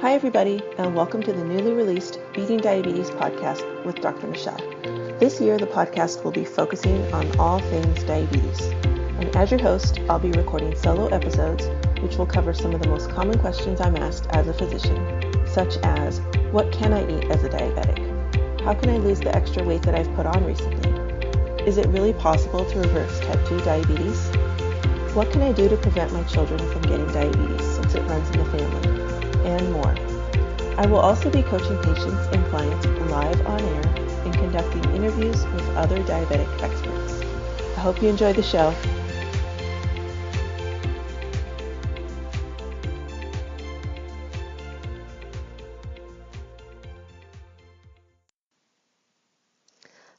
Hi everybody, and welcome to the newly released Beating Diabetes podcast with Dr. Michele. This year the podcast will be focusing on all things diabetes. And as your host, I'll be recording solo episodes which will cover some of the most common questions I'm asked as a physician, such as, what can I eat as a diabetic? How can I lose the extra weight that I've put on recently? Is it really possible to reverse type 2 diabetes? What can I do to prevent my children from getting diabetes since it runs in the family? And more. I will also be coaching patients and clients live on air and conducting interviews with other diabetic experts. I hope you enjoy the show.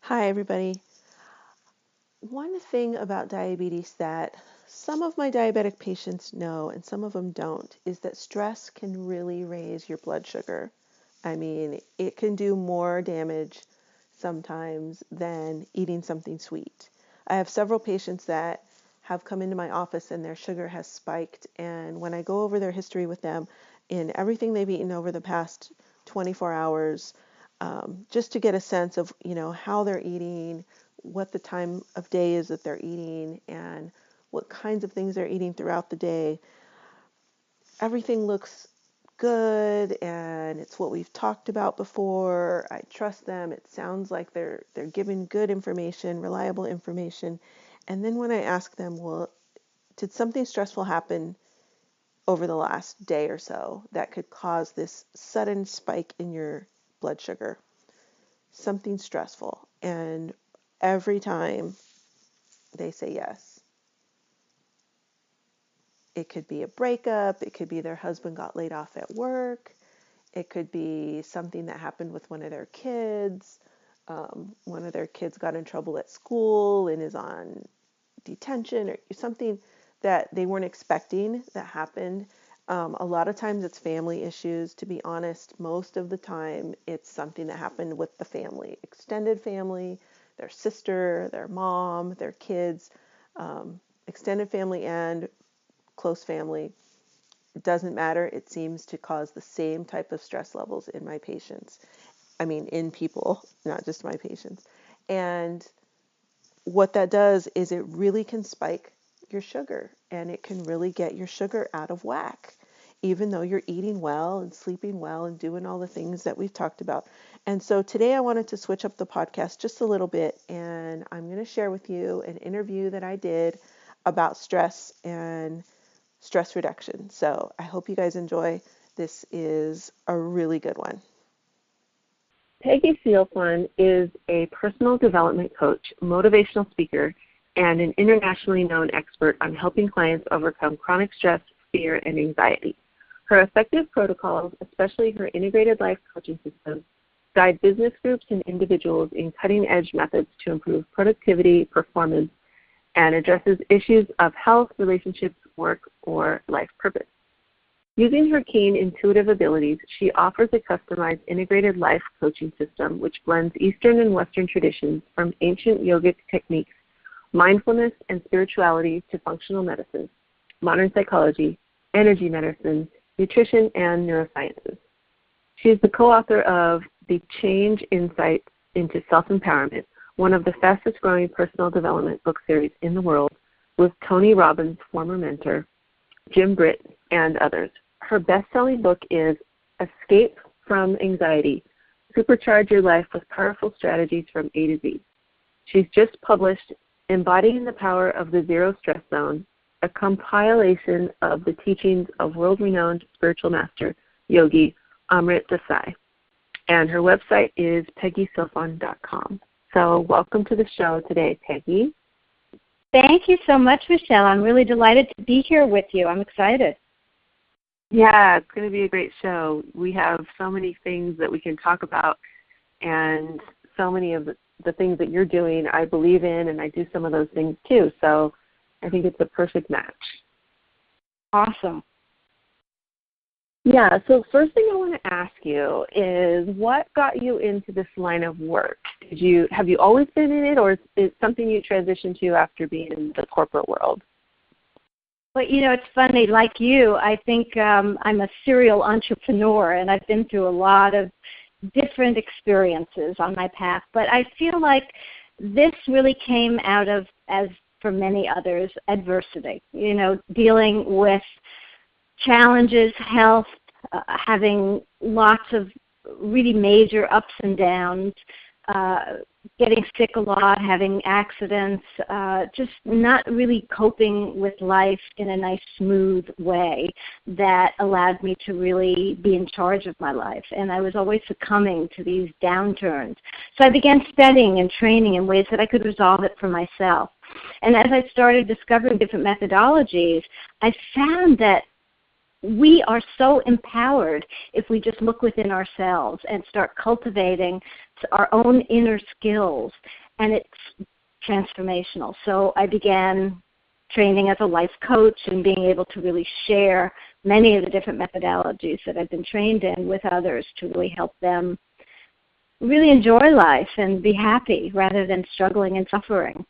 Hi everybody. One thing about diabetes that some of my diabetic patients know and some of them don't is that stress can really raise your blood sugar. I mean, it can do more damage sometimes than eating something sweet. I have several patients that have come into my office and their sugar has spiked, and when I go over their history with them in everything they've eaten over the past 24 hours, just to get a sense of, how they're eating, what the time of day is that they're eating, and what kinds of things they're eating throughout the day. Everything looks good and it's what we've talked about before. I trust them. It sounds like they're giving good information, reliable information. And then when I ask them, well, did something stressful happen over the last day or so that could cause this sudden spike in your blood sugar? Something stressful. And every time they say yes. It could be a breakup. It could be their husband got laid off at work. It could be something that happened with one of their kids. One of their kids got in trouble at school and is on detention, or something that they weren't expecting that happened. A lot of times it's family issues. To be honest, most of the time it's something that happened with the family, extended family, their sister, their mom, their kids, extended family and close family. It doesn't matter. It seems to cause the same type of stress levels in my patients. In people, not just my patients. And what that does is it really can spike your sugar, and it can really get your sugar out of whack, even though you're eating well and sleeping well and doing all the things that we've talked about. And so today I wanted to switch up the podcast just a little bit, and I'm going to share with you an interview that I did about stress and stress reduction. So I hope you guys enjoy. This is a really good one. Peggy Sealfon is a personal development coach, motivational speaker, and an internationally known expert on helping clients overcome chronic stress, fear, and anxiety. Her effective protocols, especially her integrated life coaching system, guide business groups and individuals in cutting-edge methods to improve productivity, performance, and addresses issues of health, relationships, work, or life purpose. Using her keen intuitive abilities, she offers a customized integrated life coaching system which blends Eastern and Western traditions from ancient yogic techniques, mindfulness and spirituality to functional medicine, modern psychology, energy medicine, nutrition, and neurosciences. She is the co-author of The Change Insight into Self-Empowerment, one of the fastest growing personal development book series in the world, with Tony Robbins' former mentor, Jim Britt, and others. Her best-selling book is Escape from Anxiety, Supercharge Your Life with Powerful Strategies from A to Z. She's just published Embodying the Power of the Zero Stress Zone, a compilation of the teachings of world-renowned spiritual master, Yogi Amrit Desai. And her website is peggysealfon.com. So welcome to the show today, Peggy. Thank you so much, Michele. I'm really delighted to be here with you. I'm excited. Yeah, it's going to be a great show. We have so many things that we can talk about, and so many of the things that you're doing I believe in, and I do some of those things too. So I think it's a perfect match. Awesome. Yeah, so first thing I want to ask you is, what got you into this line of work? Have you always been in it, or is it something you transitioned to after being in the corporate world? But, it's funny, like you, I think I'm a serial entrepreneur, and I've been through a lot of different experiences on my path. But I feel like this really came out of, as for many others, adversity, dealing with challenges, health, having lots of really major ups and downs, getting sick a lot, having accidents, just not really coping with life in a nice, smooth way that allowed me to really be in charge of my life. And I was always succumbing to these downturns. So I began studying and training in ways that I could resolve it for myself. And as I started discovering different methodologies, I found that we are so empowered if we just look within ourselves and start cultivating our own inner skills, and it's transformational. So I began training as a life coach and being able to really share many of the different methodologies that I've been trained in with others to really help them really enjoy life and be happy rather than struggling and suffering.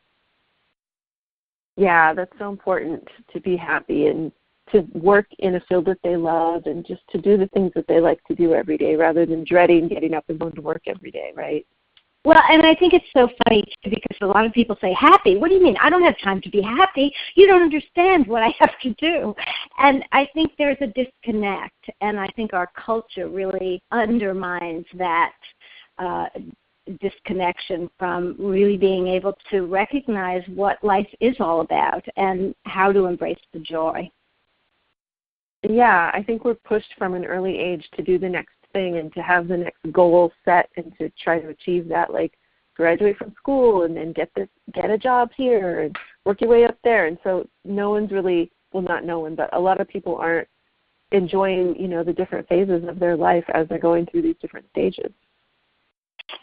Yeah, that's so important, to be happy and to work in a field that they love and just to do the things that they like to do every day rather than dreading getting up and going to work every day, right? Well, and I think it's so funny, too, because a lot of people say, happy? What do you mean? I don't have time to be happy. You don't understand what I have to do. And I think there's a disconnect, and I think our culture really undermines that disconnection from really being able to recognize what life is all about and how to embrace the joy. Yeah, I think we're pushed from an early age to do the next thing and to have the next goal set and to try to achieve that, like graduate from school and then get a job here and work your way up there. And so no one's really, well, not no one, but a lot of people aren't enjoying, the different phases of their life as they're going through these different stages.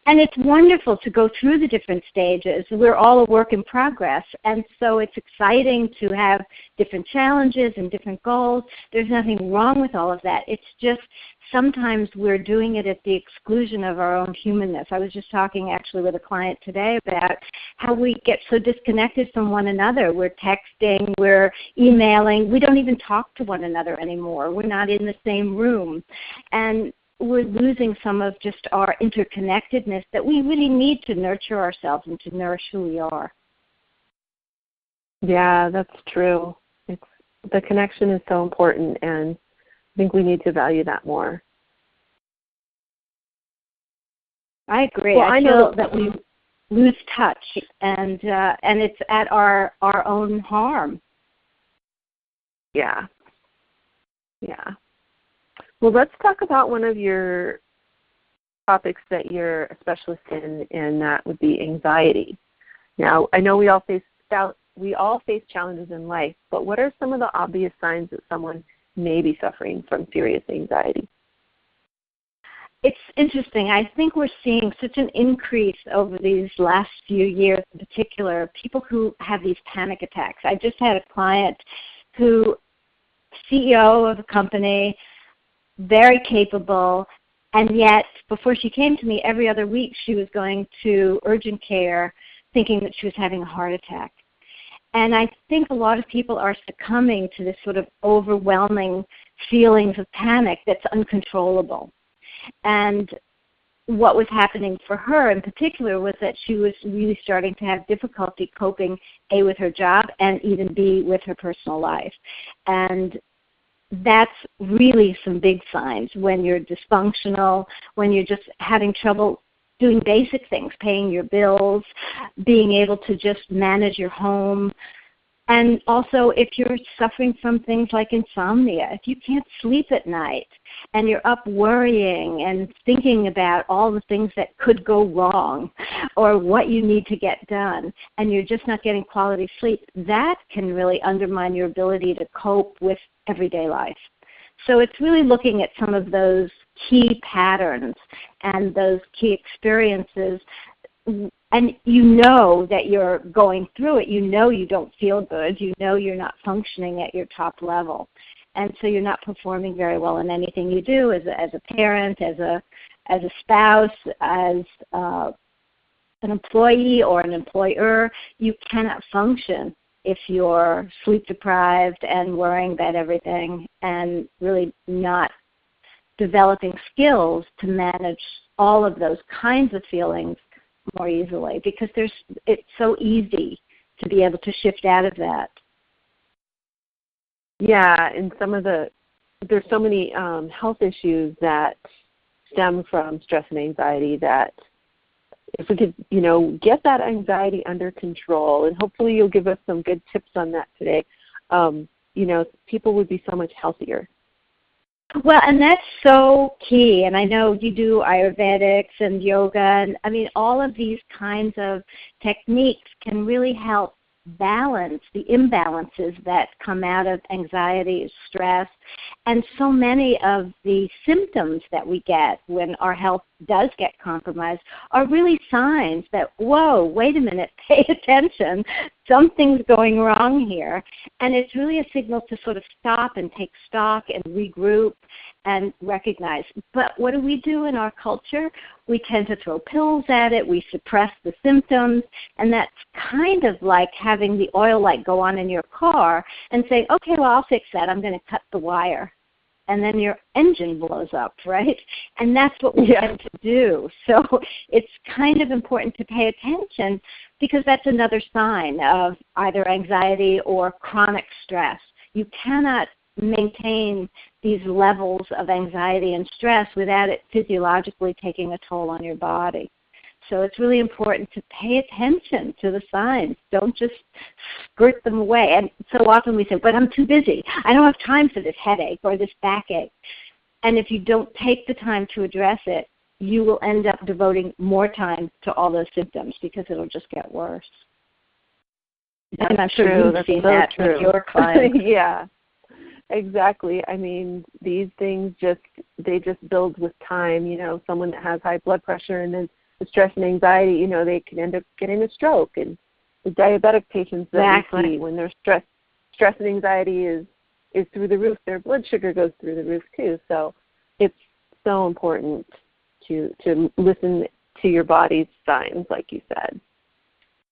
And it's wonderful to go through the different stages. We're all a work in progress, and so it's exciting to have different challenges and different goals. There's nothing wrong with all of that. It's just sometimes we're doing it at the exclusion of our own humanness. I was just talking actually with a client today about how we get so disconnected from one another. We're texting, we're emailing. We don't even talk to one another anymore. We're not in the same room. And we're losing some of just our interconnectedness that we really need to nurture ourselves and to nourish who we are. Yeah, that's true. The connection is so important, and I think we need to value that more. I agree. Well, I feel that we lose touch, and it's at our own harm. Yeah. Yeah. Well, let's talk about one of your topics that you're a specialist in, and that would be anxiety. Now, I know we all face challenges in life, but what are some of the obvious signs that someone may be suffering from serious anxiety? It's interesting. I think we're seeing such an increase over these last few years, in particular, people who have these panic attacks. I just had a client who, CEO of a company, very capable, and yet before she came to me every other week she was going to urgent care thinking that she was having a heart attack. And I think a lot of people are succumbing to this sort of overwhelming feelings of panic that's uncontrollable. And what was happening for her in particular was that she was really starting to have difficulty coping, A, with her job, and even B, with her personal life. And that's really some big signs when you're dysfunctional, when you're just having trouble doing basic things, paying your bills, being able to just manage your home. And also if you're suffering from things like insomnia, if you can't sleep at night and you're up worrying and thinking about all the things that could go wrong or what you need to get done, and you're just not getting quality sleep, that can really undermine your ability to cope with everyday life. So it's really looking at some of those key patterns and those key experiences, and you know that you're going through it. You know you don't feel good. You know you're not functioning at your top level. And so you're not performing very well in anything you do as a parent, as a spouse, as an employee or an employer. You cannot function if you're sleep deprived and worrying about everything and really not developing skills to manage all of those kinds of feelings more easily, because it's so easy to be able to shift out of that. Yeah, and there's so many health issues that stem from stress and anxiety that if we could, get that anxiety under control, and hopefully you'll give us some good tips on that today, people would be so much healthier. Well, and that's so key. And I know you do Ayurvedics and yoga, and I mean, all of these kinds of techniques can really help balance the imbalances that come out of anxiety, stress, and so many of the symptoms that we get when our health does get compromised are really signs that, whoa, wait a minute, pay attention, something's going wrong here. And it's really a signal to sort of stop and take stock and regroup and recognize. But what do we do in our culture? We tend to throw pills at it, we suppress the symptoms, and that's kind of like having the oil light go on in your car and saying, okay, well, I'll fix that, I'm going to cut the wire. And then your engine blows up, right? And that's what we tend to do. So it's kind of important to pay attention, because that's another sign of either anxiety or chronic stress. You cannot maintain these levels of anxiety and stress without it physiologically taking a toll on your body. So it's really important to pay attention to the signs. Don't just skirt them away. And so often we say, but I'm too busy. I don't have time for this headache or this backache. And if you don't take the time to address it, you will end up devoting more time to all those symptoms, because it'll just get worse. That's and I'm sure you've seen that with your clients. Yeah, exactly. I mean, these things just build with time. Someone that has high blood pressure and then the stress and anxiety, they can end up getting a stroke. And the diabetic patients that we see, when their stress and anxiety is through the roof, their blood sugar goes through the roof too. So it's so important to listen to your body's signs, like you said.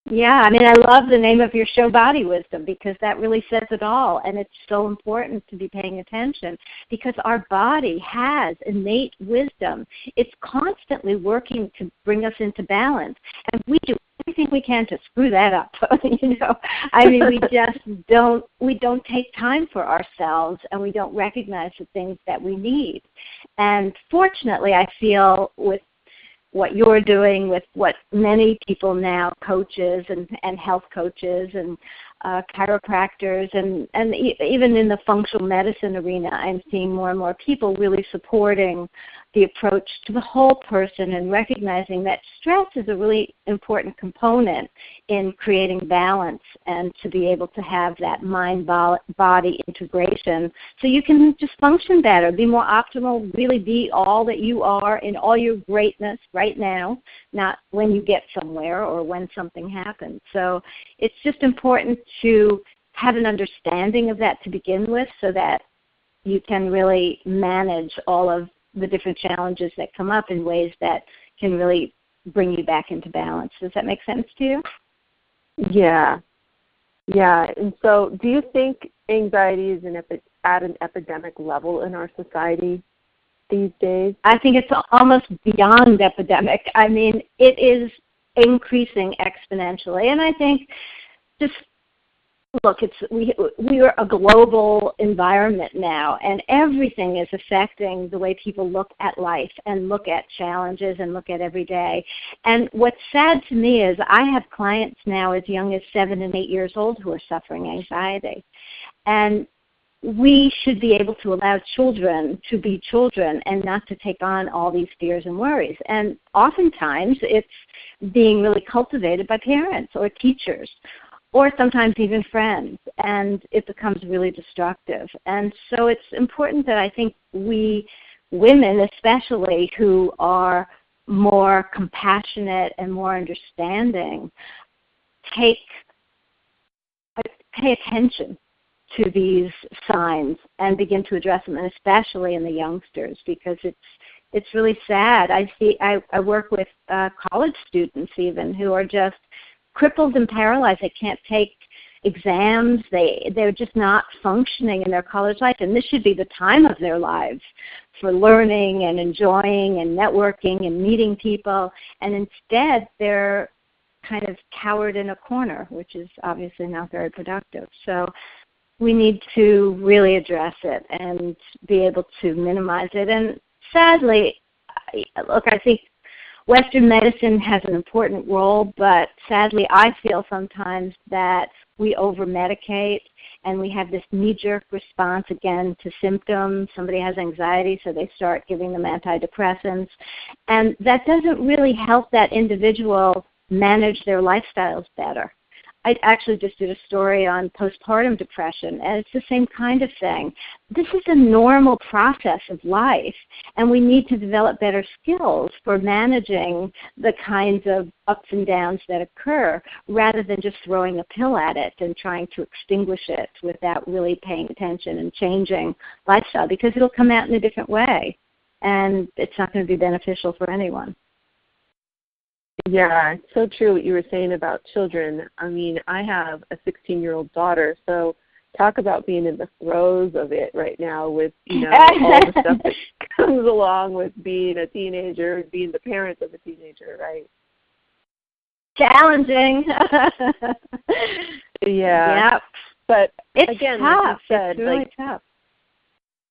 Yeah, I mean, I love the name of your show, Body Wisdom, because that really says it all. And it's so important to be paying attention, because our body has innate wisdom. It's constantly working to bring us into balance. And we do everything we can to screw that up. I mean, we don't take time for ourselves, and we don't recognize the things that we need. And fortunately, I feel with what you're doing, with what many people now, coaches and health coaches and chiropractors and even in the functional medicine arena, I'm seeing more and more people really supporting the approach to the whole person and recognizing that stress is a really important component in creating balance and to be able to have that mind-body integration so you can just function better, be more optimal, really be all that you are in all your greatness right now, not when you get somewhere or when something happens. So it's just important to have an understanding of that to begin with so that you can really manage all of the different challenges that come up in ways that can really bring you back into balance. Does that make sense to you? Yeah. And so do you think anxiety is at an epidemic level in our society these days? I think it's almost beyond epidemic. I mean, it is increasing exponentially. And I think just look, we are a global environment now, and everything is affecting the way people look at life and look at challenges and look at every day. And what's sad to me is I have clients now as young as 7 and 8 years old who are suffering anxiety. And we should be able to allow children to be children and not to take on all these fears and worries. And oftentimes it's being really cultivated by parents or teachers, or sometimes even friends, and it becomes really destructive. And so it's important that I think we, women especially, who are more compassionate and more understanding, pay attention to these signs and begin to address them, and especially in the youngsters, because it's really sad. I work with college students even who are just crippled and paralyzed. They can't take exams. They're just not functioning in their college life, and this should be the time of their lives for learning and enjoying and networking and meeting people, and instead they're kind of cowered in a corner, which is obviously not very productive. So we need to really address it and be able to minimize it. And sadly, look, I think Western medicine has an important role, but sadly I feel sometimes that we over-medicate and we have this knee-jerk response again to symptoms. Somebody has anxiety, so they start giving them antidepressants. And that doesn't really help that individual manage their lifestyles better. I actually just did a story on postpartum depression, and it's the same kind of thing. This is a normal process of life, and we need to develop better skills for managing the kinds of ups and downs that occur rather than just throwing a pill at it and trying to extinguish it without really paying attention and changing lifestyle, because it'll come out in a different way, and it's not going to be beneficial for anyone. Yeah, it's so true what you were saying about children. I mean, I have a 16-year-old daughter, so talk about being in the throes of it right now with, you know, all the stuff that comes along with being a teenager, being the parent of a teenager, right? Challenging. Yeah. Yep. But it's again, tough. like you said, it's really tough.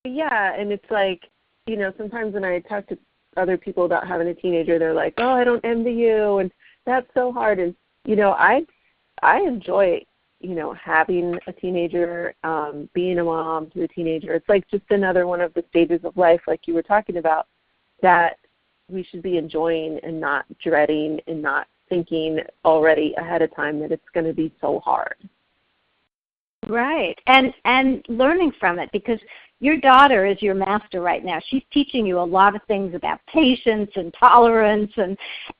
Yeah, and it's like, you know, sometimes when I talk to other people about having a teenager, they're like, oh, I don't envy you, and that's so hard. And, you know, I enjoy, you know, having a teenager, being a mom to a teenager. It's like just another one of the stages of life, like you were talking about, that we should be enjoying and not dreading and not thinking already ahead of time that it's going to be so hard. Right, and learning from it, because your daughter is your master right now. She's teaching you a lot of things about patience and tolerance,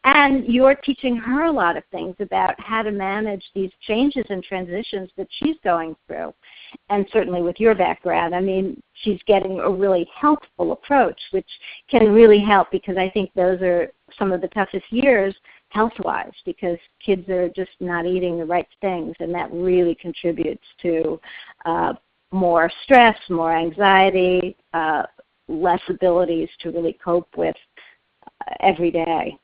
and you're teaching her a lot of things about how to manage these changes and transitions that she's going through. And certainly with your background, I mean, she's getting a really healthful approach, which can really help, because I think those are some of the toughest years health-wise, because kids are just not eating the right things, and that really contributes to more stress, more anxiety, less abilities to really cope with every day.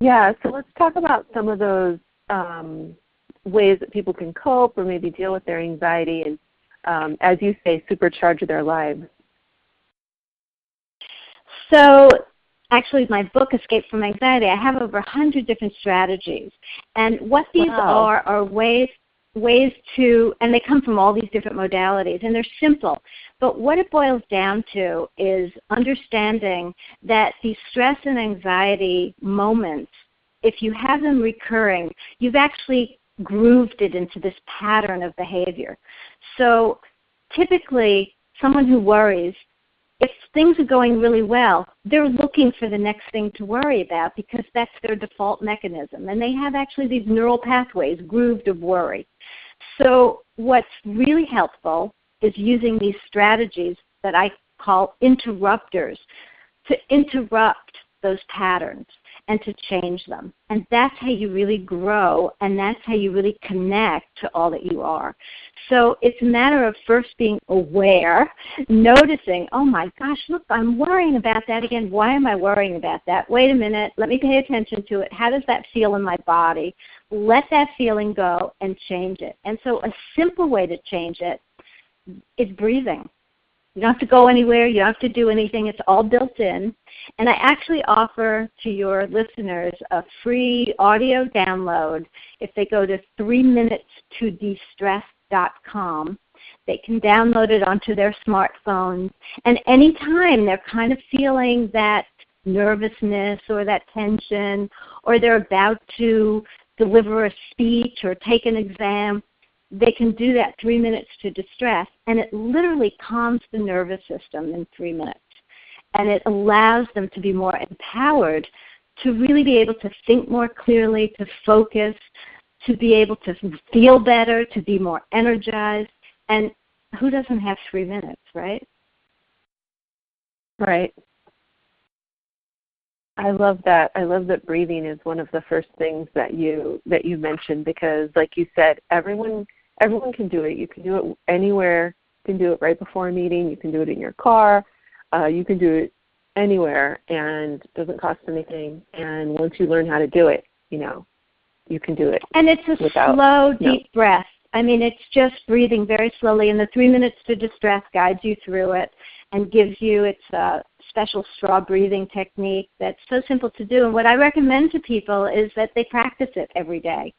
Yeah, so let's talk about some of those ways that people can cope or maybe deal with their anxiety and, as you say, supercharge their lives. So actually, my book, Escape from Anxiety, I have over 100 different strategies. And what these are ways to, and they come from all these different modalities, and they're simple. But what it boils down to is understanding that these stress and anxiety moments, if you have them recurring, you've actually grooved it into this pattern of behavior. So typically, someone who worries, if things are going really well, they're looking for the next thing to worry about, because that's their default mechanism. And they have actually these neural pathways grooved of worry. So what's really helpful is using these strategies that I call interrupters to interrupt those patterns and to change them. And that's how you really grow, and that's how you really connect to all that you are. So it's a matter of first being aware, noticing, oh my gosh, look, I'm worrying about that again. Why am I worrying about that? Wait a minute, let me pay attention to it. How does that feel in my body? Let that feeling go and change it. And so a simple way to change it is breathing. You don't have to go anywhere. You don't have to do anything. It's all built in. And I actually offer to your listeners a free audio download. If they go to 3minutesToDestress.com, they can download it onto their smartphones. And anytime they're kind of feeling that nervousness or that tension, or they're about to deliver a speech or take an exam, they can do that 3 minutes to distress, and it literally calms the nervous system in 3 minutes. And it allows them to be more empowered to really be able to think more clearly, to focus, to be able to feel better, to be more energized. And who doesn't have 3 minutes, right? Right. I love that. I love that breathing is one of the first things that you mentioned, because like you said, everyone can do it. You can do it anywhere. You can do it right before a meeting. You can do it in your car. You can do it anywhere, and it doesn't cost anything. And once you learn how to do it, you can do it. And it's a slow, deep breath. I mean, it's just breathing very slowly, and the 3 minutes to distress guides you through it and gives you its special straw breathing technique that's so simple to do. And what I recommend to people is that they practice it every day.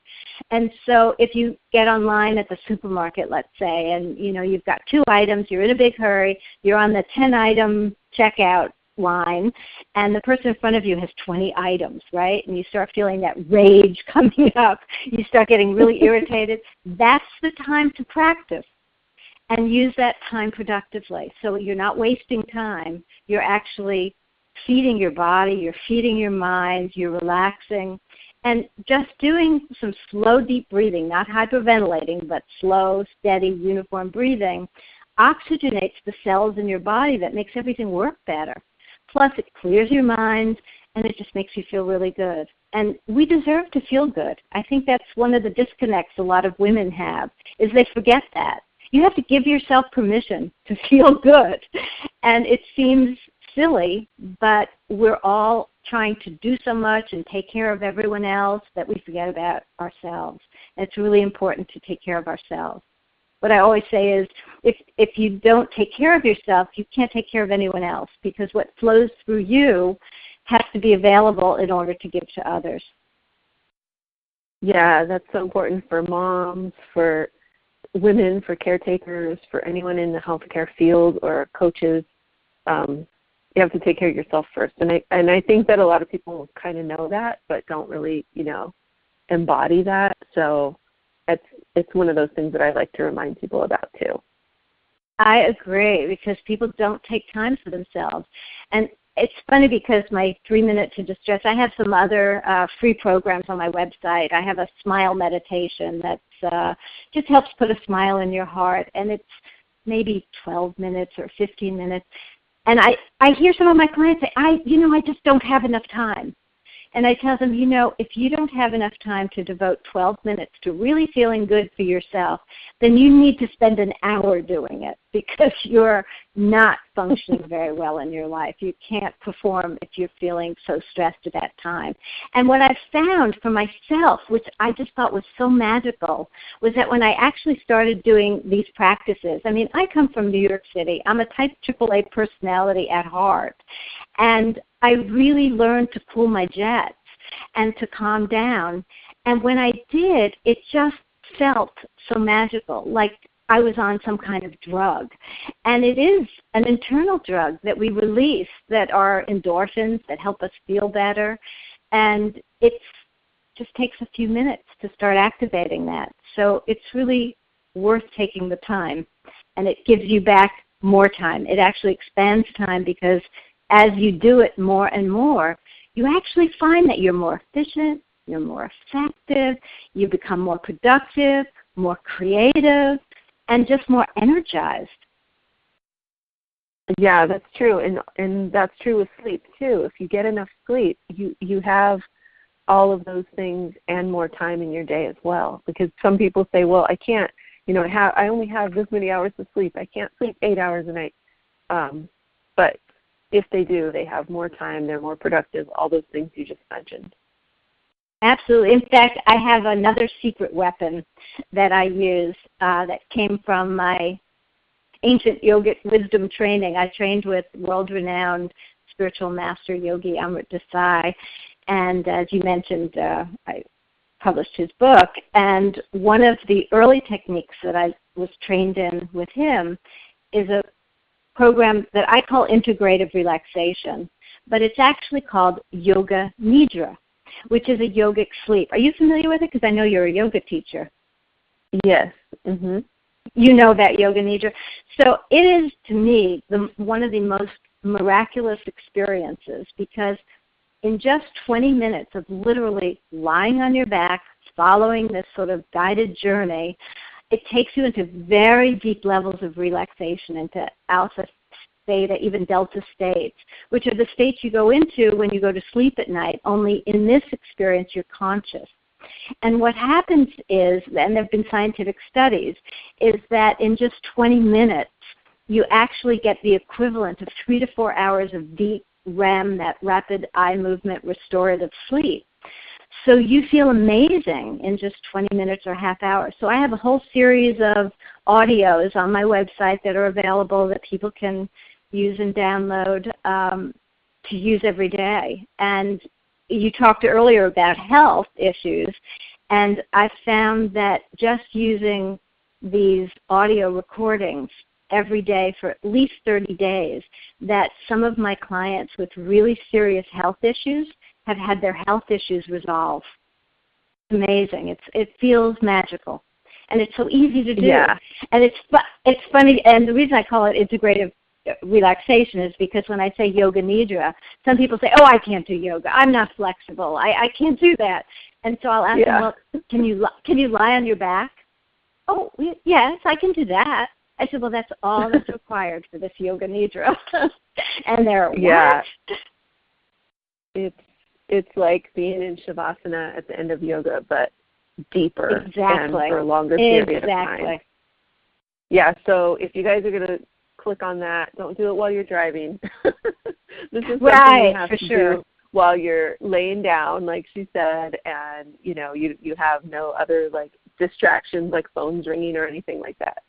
And so if you get online at the supermarket, let's say, and you've got 2 items, you're in a big hurry, you're on the 10-item checkout line, and the person in front of you has 20 items, right? And you start feeling that rage coming up. You start getting really irritated. That's the time to practice and use that time productively. So you're not wasting time. You're actually feeding your body. You're feeding your mind. You're relaxing. And just doing some slow, deep breathing, not hyperventilating, but slow, steady, uniform breathing, oxygenates the cells in your body that makes everything work better. Plus, it clears your mind, and it just makes you feel really good. And we deserve to feel good. I think that's one of the disconnects a lot of women have, is they forget that. You have to give yourself permission to feel good. And it seems silly, but we're all trying to do so much and take care of everyone else that we forget about ourselves. And it's really important to take care of ourselves. What I always say is, if you don't take care of yourself, you can't take care of anyone else, because what flows through you has to be available in order to give to others. Yeah, that's so important for moms, for women, for caretakers, for anyone in the healthcare field or coaches. You have to take care of yourself first. And I think that a lot of people kind of know that, but don't really, embody that. So it's one of those things that I like to remind people about too. I agree, because people don't take time for themselves. And it's funny, because my 3 minute to distress, I have some other free programs on my website. I have a smile meditation that just helps put a smile in your heart, and it's maybe 12 minutes or 15 minutes. And I hear some of my clients say, I just don't have enough time. And I tell them, if you don't have enough time to devote 12 minutes to really feeling good for yourself, then you need to spend an hour doing it, because you're not functioning very well in your life. You can't perform if you're feeling so stressed at that time. And what I've found for myself, which I just thought was so magical, was that when I actually started doing these practices, I come from New York City. I'm a type AAA personality at heart. And I really learned to cool my jets and to calm down. And when I did, it just felt so magical, like I was on some kind of drug. And it is an internal drug that we release that are endorphins that help us feel better. And it just takes a few minutes to start activating that. So it's really worth taking the time. And it gives you back more time. It actually expands time, because as you do it more and more, you actually find that you're more efficient, you're more effective, you become more productive, more creative, and just more energized. Yeah, that's true. And that's true with sleep too. If you get enough sleep, you have all of those things and more time in your day as well. Because some people say, well, I can't, I only have this many hours of sleep. I can't sleep 8 hours a night. But if they do, they have more time, they're more productive, all those things you just mentioned. Absolutely. In fact, I have another secret weapon that I use that came from my ancient yogic wisdom training. I trained with world-renowned spiritual master Yogi Amrit Desai, and as you mentioned, I published his book. And one of the early techniques that I was trained in with him is a program that I call integrative relaxation, but it's actually called Yoga Nidra, which is a yogic sleep. Are you familiar with it? Because I know you're a yoga teacher. Yes. Mm-hmm. You know that Yoga Nidra. So it is, to me, one of the most miraculous experiences, because in just 20 minutes of literally lying on your back, following this sort of guided journey, it takes you into very deep levels of relaxation, into alpha theta, even delta states, which are the states you go into when you go to sleep at night, only in this experience you're conscious. And what happens is, and there have been scientific studies, is that in just 20 minutes, you actually get the equivalent of 3 to 4 hours of deep REM, that rapid eye movement restorative sleep. So you feel amazing in just 20 minutes or half hour. So I have a whole series of audios on my website that are available that people can use and download to use every day. And you talked earlier about health issues, and I found that just using these audio recordings every day for at least 30 days, that some of my clients with really serious health issues have had their health issues resolved. Amazing. It feels magical. And it's so easy to do. Yeah. And it's funny, and the reason I call it integrative relaxation is because when I say yoga nidra, some people say, oh, I can't do yoga. I'm not flexible. I can't do that. And so I'll ask them, well, can you lie on your back? Oh, yes, I can do that. I said, well, that's all that's required for this yoga nidra. And they're, what? Yeah. It's like being in Shavasana at the end of yoga, but deeper and for a longer period of time. Yeah, so if you guys are going to click on that, don't do it while you're driving. This is something you have to do while you're laying down, like she said, and you have no other like distractions like phones ringing or anything like that.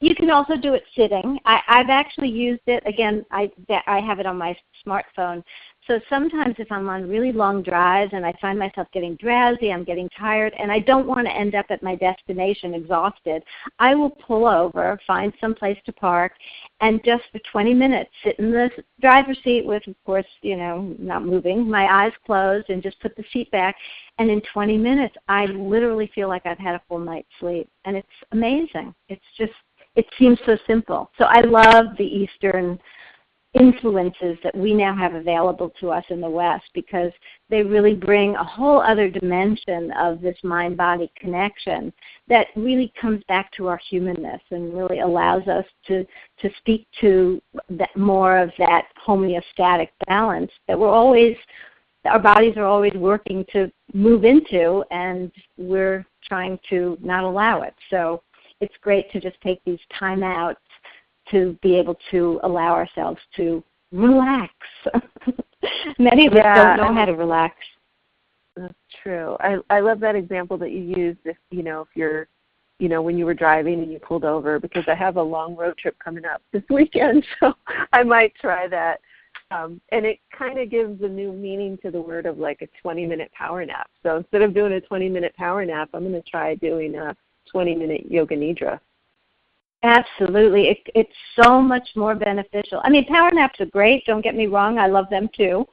You can also do it sitting. I've actually used it. Again, I have it on my smartphone. So sometimes if I'm on really long drives and I find myself getting drowsy, I'm getting tired, and I don't want to end up at my destination exhausted, I will pull over, find some place to park, and just for 20 minutes sit in the driver's seat with, of course, not moving, my eyes closed, and just put the seat back. And in 20 minutes, I literally feel like I've had a full night's sleep. And it's amazing. It seems so simple. So I love the Eastern influences that we now have available to us in the West, because they really bring a whole other dimension of this mind-body connection that really comes back to our humanness and really allows us to speak to that, more of that homeostatic balance that our bodies are always working to move into, and we're trying to not allow it. So it's great to just take these time outs to be able to allow ourselves to relax. Many of us don't know how to relax. That's true. I love that example that you used. If you're, when you were driving and you pulled over, because I have a long road trip coming up this weekend, so I might try that. And it kind of gives a new meaning to the word of like a 20-minute power nap. So instead of doing a 20-minute power nap, I'm going to try doing a 20-minute yoga nidra. Absolutely. It's so much more beneficial. I mean, power naps are great. Don't get me wrong. I love them too.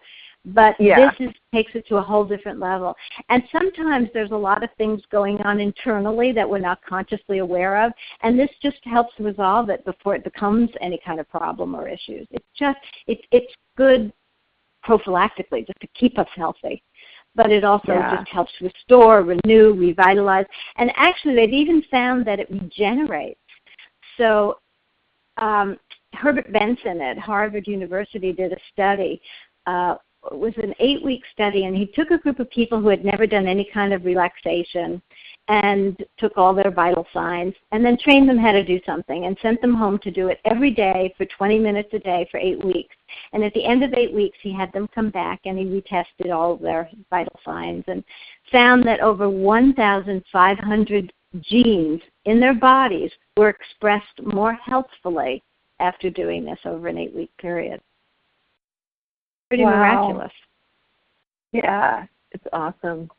But this takes it to a whole different level. And sometimes there's a lot of things going on internally that we're not consciously aware of, and this just helps resolve it before it becomes any kind of problem or issues. It's good prophylactically just to keep us healthy. But it also just helps restore, renew, revitalize. And actually, they've even found that it regenerates. So Herbert Benson at Harvard University did a study. It was an 8-week study, and he took a group of people who had never done any kind of relaxation and took all their vital signs and then trained them how to do something and sent them home to do it every day for 20 minutes a day for 8 weeks. And at the end of 8 weeks, he had them come back and he retested all of their vital signs and found that over 1,500 genes in their bodies were expressed more healthfully after doing this over an 8-week period. Pretty miraculous. Yeah, it's awesome.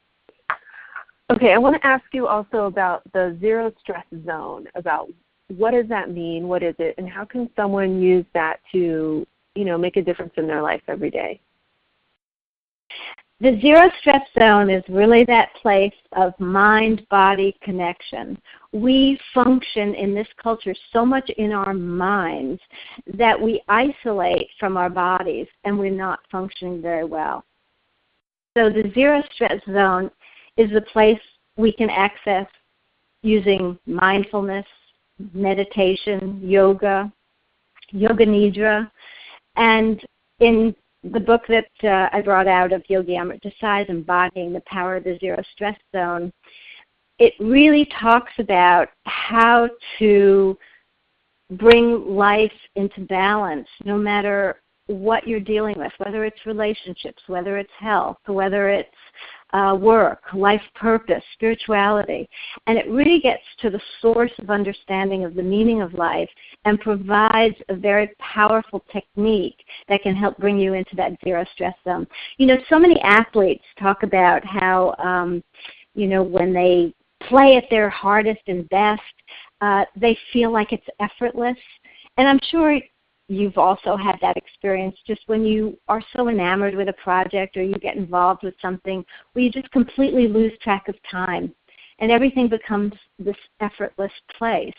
Okay, I want to ask you also about the zero stress zone, about what does that mean, what is it, and how can someone use that to, make a difference in their life every day? The zero stress zone is really that place of mind-body connection. We function in this culture so much in our minds that we isolate from our bodies and we're not functioning very well. So the zero stress zone is the place we can access using mindfulness, meditation, yoga, yoga nidra. And in the book that I brought out of Yogi Amrit Desai's Embodying the Power of the Zero Stress Zone, it really talks about how to bring life into balance no matter what you're dealing with, whether it's relationships, whether it's health, whether it's work, life purpose, spirituality. And it really gets to the source of understanding of the meaning of life and provides a very powerful technique that can help bring you into that zero stress zone. You know, so many athletes talk about how, when they play at their hardest and best, they feel like it's effortless. And I'm sure you've also had that experience just when you are so enamored with a project or you get involved with something where you just completely lose track of time and everything becomes this effortless place.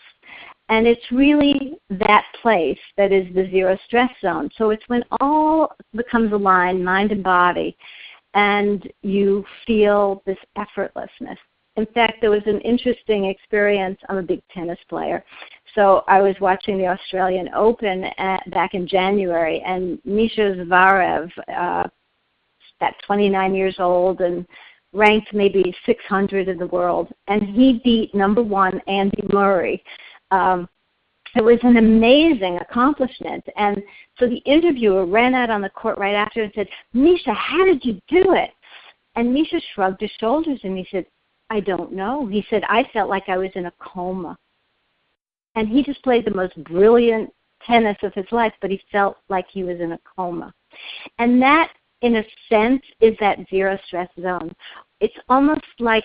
And it's really that place that is the zero stress zone. So it's when all becomes aligned, mind and body, and you feel this effortlessness. In fact, there was an interesting experience. I'm a big tennis player. So I was watching the Australian Open back in January, and Misha Zverev, at 29 years old and ranked maybe 600 in the world, and he beat number one Andy Murray. It was an amazing accomplishment. And so the interviewer ran out on the court right after and said, "Misha, how did you do it?" And Misha shrugged his shoulders and he said, "I don't know." He said, "I felt like I was in a coma." And he just played the most brilliant tennis of his life, but he felt like he was in a coma. And that, in a sense, is that zero stress zone. It's almost like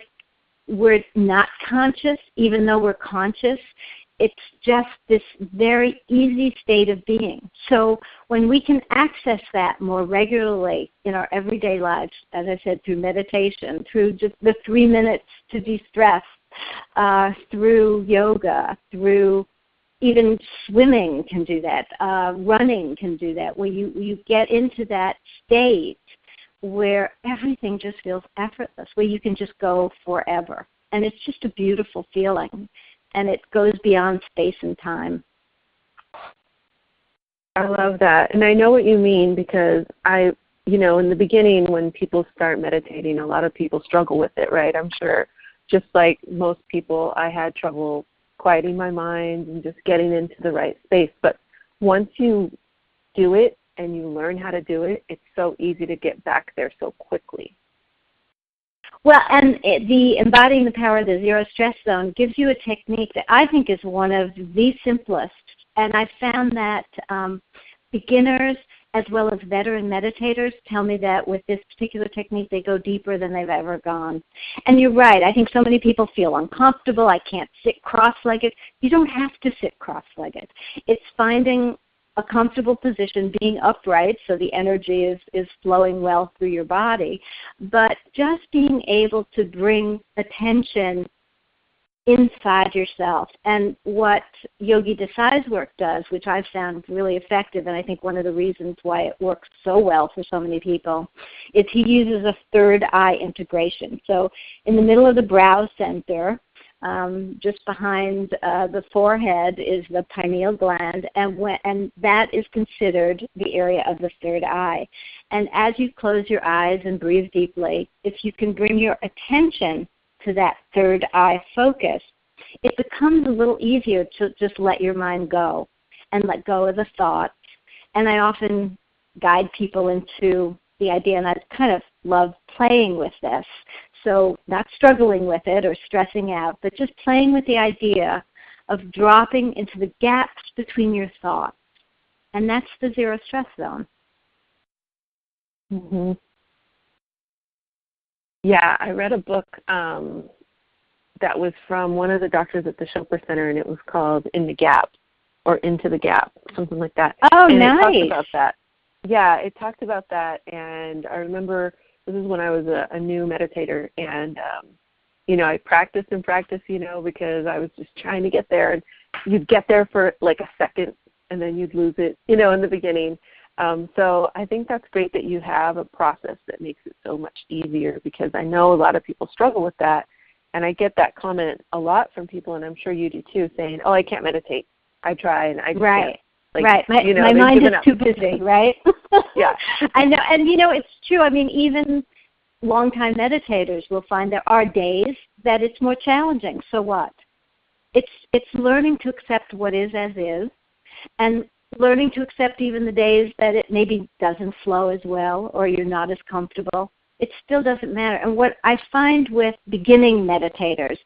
we're not conscious, even though we're conscious. It's just this very easy state of being. So when we can access that more regularly in our everyday lives, as I said, through meditation, through just the 3 minutes to de-stress, through yoga, through even swimming can do that, running can do that, where you get into that state where everything just feels effortless, where you can just go forever. And it's just a beautiful feeling. And it goes beyond space and time. I love that. And I know what you mean because in the beginning when people start meditating, a lot of people struggle with it, right? I'm sure just like most people, I had trouble quieting my mind and just getting into the right space. But once you do it and you learn how to do it, it's so easy to get back there so quickly. Well, and the Embodying the Power of the Zero Stress Zone gives you a technique that I think is one of the simplest. And I found that beginners as well as veteran meditators tell me that with this particular technique, they go deeper than they've ever gone. And you're right. I think so many people feel uncomfortable. I can't sit cross-legged. You don't have to sit cross-legged. It's finding a comfortable position, being upright so the energy is flowing well through your body, but just being able to bring attention inside yourself. And what Yogi Desai's work does, which I've found really effective, and I think one of the reasons why it works so well for so many people, is he uses a third eye integration. So in the middle of the brow center, just behind the forehead is the pineal gland, and that is considered the area of the third eye. And as you close your eyes and breathe deeply, if you can bring your attention to that third eye focus, it becomes a little easier to just let your mind go and let go of the thoughts. And I often guide people into the idea, and I kind of love playing with this. So not struggling with it or stressing out, but just playing with the idea of dropping into the gaps between your thoughts. And that's the zero stress zone. Mm-hmm. Yeah, I read a book that was from one of the doctors at the Chopra Center, and it was called In the Gap or Into the Gap, something like that. Oh, and nice. It talked about that. Yeah, it talked about that, and I remember this is when I was a new meditator, and, I practiced and practiced, because I was just trying to get there, and you'd get there for like a second, and then you'd lose it, in the beginning. So I think that's great that you have a process that makes it so much easier, because I know a lot of people struggle with that, and I get that comment a lot from people, and I'm sure you do too, saying, "Oh, I can't meditate. I try, and I just right. Like, right. My mind is too busy, right? Yeah. I know. And, it's true. I mean, even longtime meditators will find there are days that it's more challenging. So what? It's learning to accept what is as is, and learning to accept even the days that it maybe doesn't flow as well or you're not as comfortable. It still doesn't matter. And what I find with beginning meditators,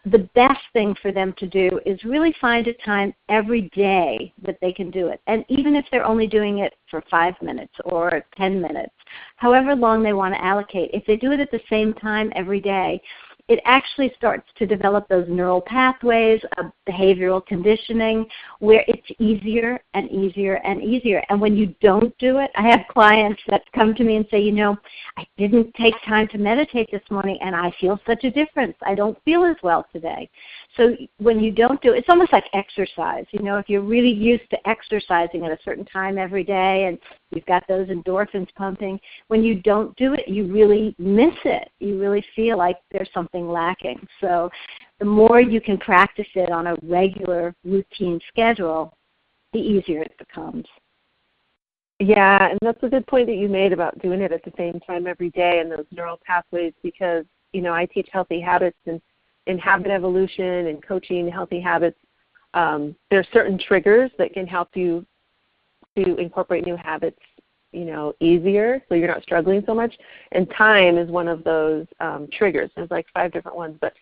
the best thing for them to do is really find a time every day that they can do it. And even if they're only doing it for 5 minutes or 10 minutes, however long they want to allocate, if they do it at the same time every day, it actually starts to develop those neural pathways of behavioral conditioning where it's easier and easier and easier. And when you don't do it, I have clients that come to me and say, I didn't take time to meditate this morning and I feel such a difference. I don't feel as well today. So when you don't do it, it's almost like exercise. If you're really used to exercising at a certain time every day and you've got those endorphins pumping, when you don't do it, you really miss it. You really feel like there's something lacking. So the more you can practice it on a regular routine schedule, the easier it becomes. Yeah, and that's a good point that you made about doing it at the same time every day and those neural pathways, because, I teach healthy habits and in habit evolution and coaching healthy habits. There are certain triggers that can help you to incorporate new habits, easier, so you're not struggling so much. And time is one of those triggers. There's like 5 different ones, but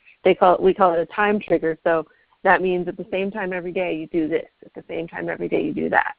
we call it a time trigger. So that means at the same time every day you do this. At the same time every day you do that.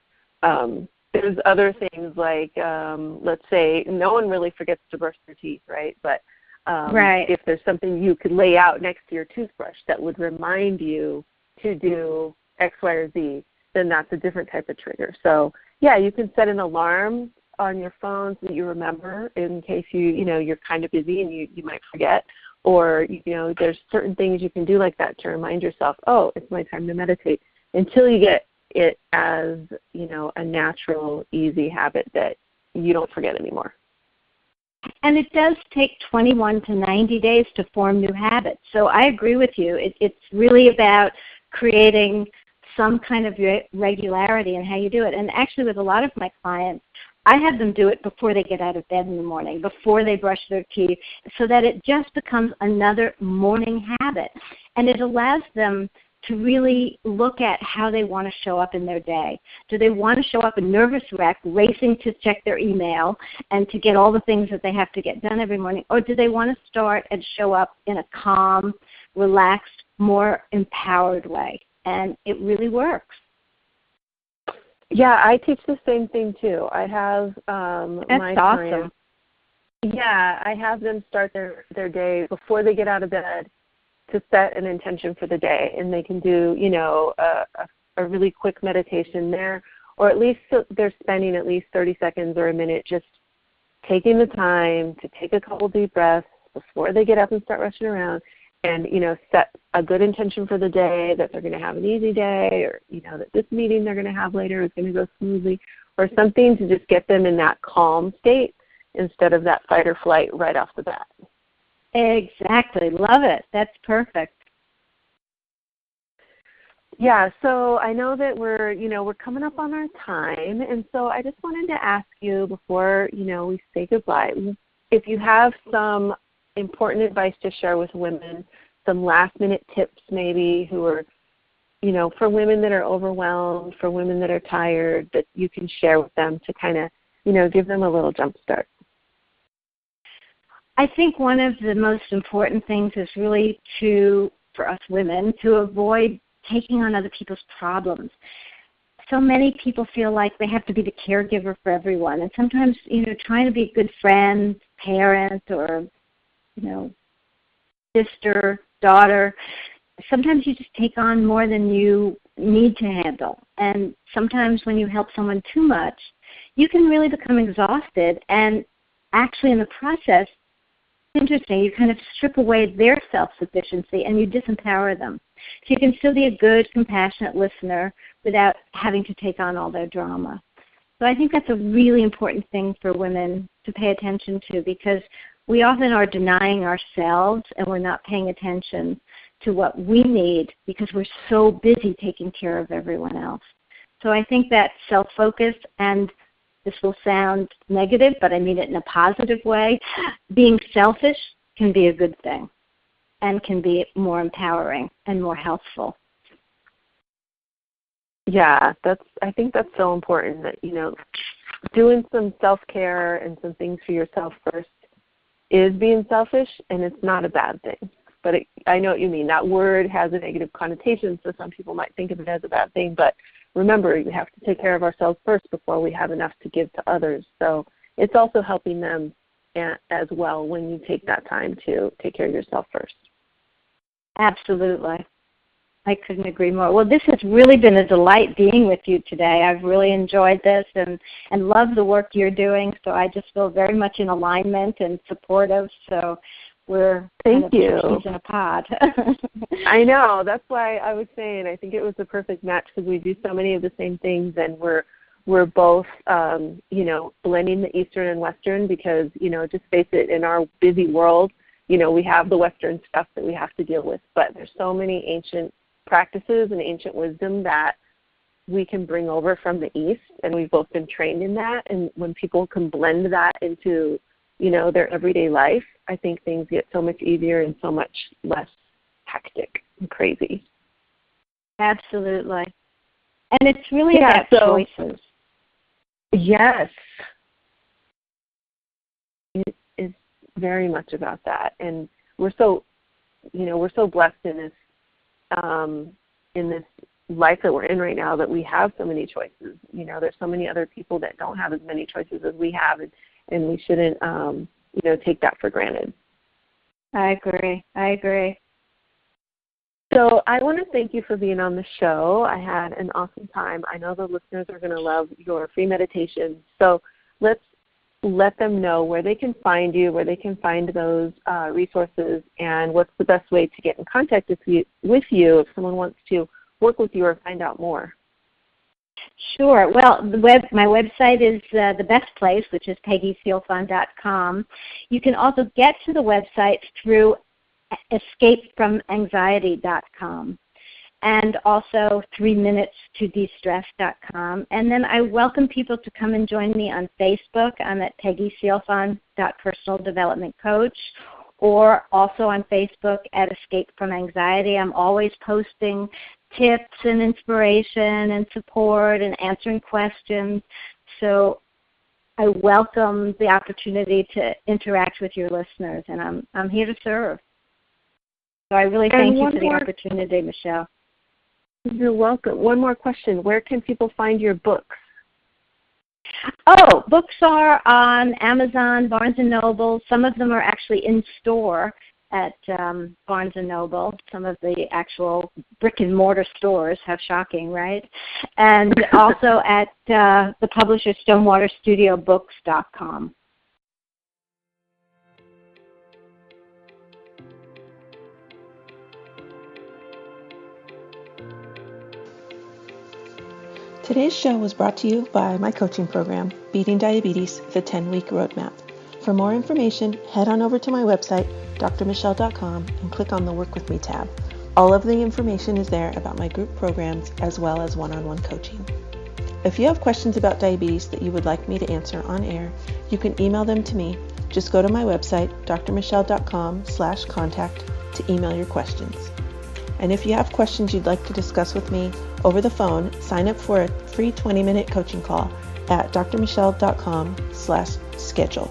There's other things like, let's say, no one really forgets to brush their teeth, right? But right. If there's something you could lay out next to your toothbrush that would remind you to do X, Y, or Z, then that's a different type of trigger. So, yeah, you can set an alarm on your phone so that you remember in case you're kind of busy and you might forget. Or, there's certain things you can do like that to remind yourself, oh, it's my time to meditate, until you get it as, a natural, easy habit that you don't forget anymore. And it does take 21 to 90 days to form new habits. So I agree with you. It's really about creating some kind of regularity in how you do it. And actually with a lot of my clients, I have them do it before they get out of bed in the morning, before they brush their teeth, so that it just becomes another morning habit. And it allows them to really look at how they want to show up in their day. Do they want to show up a nervous wreck, racing to check their email and to get all the things that they have to get done every morning? Or do they want to start and show up in a calm, relaxed, more empowered way? And it really works. Yeah, I teach the same thing too. I have my awesome. clients. Yeah, I have them start their day before they get out of bed to set an intention for the day, and they can do, a really quick meditation there, or at least they're spending at least 30 seconds or a minute just taking the time to take a couple deep breaths before they get up and start rushing around, and, set a good intention for the day, that they're going to have an easy day, or, that this meeting they're going to have later is going to go smoothly, or something to just get them in that calm state instead of that fight or flight right off the bat. Exactly. Love it. That's perfect. Yeah, so I know that we're coming up on our time, and so I just wanted to ask you before, we say goodbye, if you have some important advice to share with women, some last-minute tips maybe who are, for women that are overwhelmed, for women that are tired, that you can share with them to kind of, give them a little jump start. I think one of the most important things is really for us women, to avoid taking on other people's problems. So many people feel like they have to be the caregiver for everyone. And sometimes, trying to be a good friend, parent, or, sister, daughter, sometimes you just take on more than you need to handle. And sometimes when you help someone too much, you can really become exhausted. And actually in the process, interesting, you kind of strip away their self-sufficiency and you disempower them. So you can still be a good, compassionate listener without having to take on all their drama. So I think that's a really important thing for women to pay attention to, because we often are denying ourselves and we're not paying attention to what we need because we're so busy taking care of everyone else. So I think that self-focus, and this will sound negative, but I mean it in a positive way, being selfish can be a good thing and can be more empowering and more healthful. Yeah, I think that's so important that, doing some self-care and some things for yourself first is being selfish, and it's not a bad thing. But I know what you mean. That word has a negative connotation, so some people might think of it as a bad thing. But remember, we have to take care of ourselves first before we have enough to give to others. So it's also helping them as well when you take that time to take care of yourself first. Absolutely. I couldn't agree more. Well, this has really been a delight being with you today. I've really enjoyed this and love the work you're doing. So I just feel very much in alignment and supportive. So we're kind of two peas in a pod. I know. That's why I was saying I think it was the perfect match because we do so many of the same things, and we're both, blending the Eastern and Western because, just face it, in our busy world, we have the Western stuff that we have to deal with, but there's so many ancient practices and ancient wisdom that we can bring over from the East, and we've both been trained in that. And when people can blend that into, their everyday life, I think things get so much easier and so much less hectic and crazy. Absolutely. And it's really about choices. Yes. It is very much about that. And we're so blessed in this life that we're in right now that we have so many choices. There's so many other people that don't have as many choices as we have, and we shouldn't, take that for granted. I agree. So I want to thank you for being on the show. I had an awesome time. I know the listeners are going to love your free meditation. So let's let them know where they can find you, where they can find those resources, and what's the best way to get in contact with you if someone wants to work with you or find out more. Sure. Well, my website is the best place, which is peggysealfon.com. You can also get to the website through escapefromanxiety.com and also 3minutesToDestress.com. And then I welcome people to come and join me on Facebook. I'm at Peggy Sealfon, Personal Development Coach, or also on Facebook at Escape from Anxiety. I'm always posting tips and inspiration and support and answering questions. So I welcome the opportunity to interact with your listeners, and I'm here to serve. So I really thank you for the opportunity, Michele. You're welcome. One more question. Where can people find your books? Oh, books are on Amazon, Barnes & Noble. Some of them are actually in store at Barnes & Noble. Some of the actual brick-and-mortar stores. How shocking, right? And also at the publisher StonewaterStudioBooks.com. Today's show was brought to you by my coaching program, Beating Diabetes, the 10-Week Roadmap. For more information, head on over to my website, drmichele.com, and click on the Work With Me tab. All of the information is there about my group programs as well as one-on-one coaching. If you have questions about diabetes that you would like me to answer on air, you can email them to me. Just go to my website, drmichele.com/contact, to email your questions. And if you have questions you'd like to discuss with me over the phone, sign up for a free 20-minute coaching call at drmichele.com/schedule.